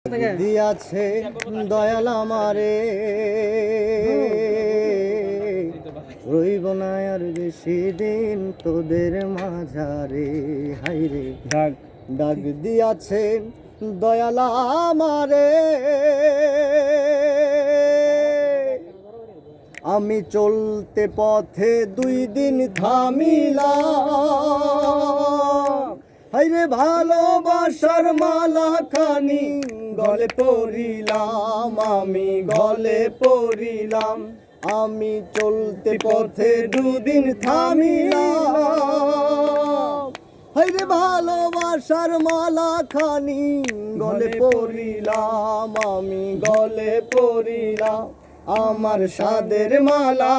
দিয়াছে দয়াল আমারে, রইব না আর বেশি দিন তোদের মাঝারে। হাইরে ডাক ডাক দিয়াছেন দয়াল আমারে, আমি চলতে পথে 2 দিন থামিলাম। হাইরে ভালোবাসার মালা খানি গলে পড়িলাম, আমি গলে পড়িলাম। আমি চলতে পথে 2 দিন থামিলাম। হাইরে ভালোবাসার মালা খানি গলে পড়িলাম, আমি গলে পড়িলাম। আমার সাদের মালা,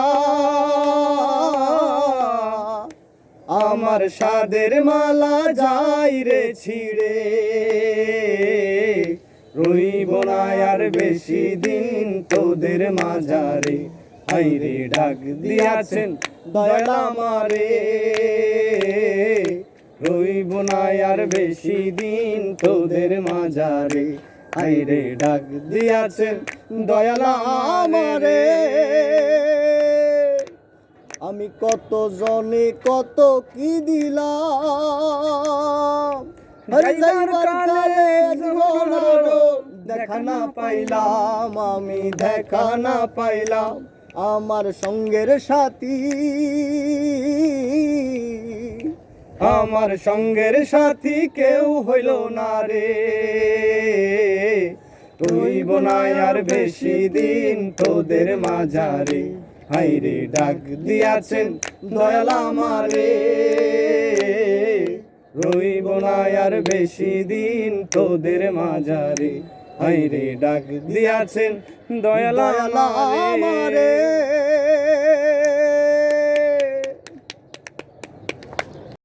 আমার সাদের মালা যাই রে ছিড়ে, রইব না আর বেশি দিন তোদের মাঝারে। হাইরে ডাক দিয়াছেন দয়াল আমারে, রইব না আর বেশি দিন তোদের মাঝারে। হাইরে ডাক দিয়াছেন দয়াল আমারে। আমি কত জনে কত কি দিলাম, দেখা না পাইলাম, আমি দেখা না পাইলাম। আমার সঙ্গের সাথী, আমার সঙ্গের সাথী কেউ হইল না রে, রইব না আর বেশি দিন তোদের মাঝারে। হাইরে ডাক দিয়াছেন দয়াল আমারে, রইব না আর বেশি দিন তোদের মাঝারে। হাইরে ডাক দিয়াছেন দয়াল আমারে।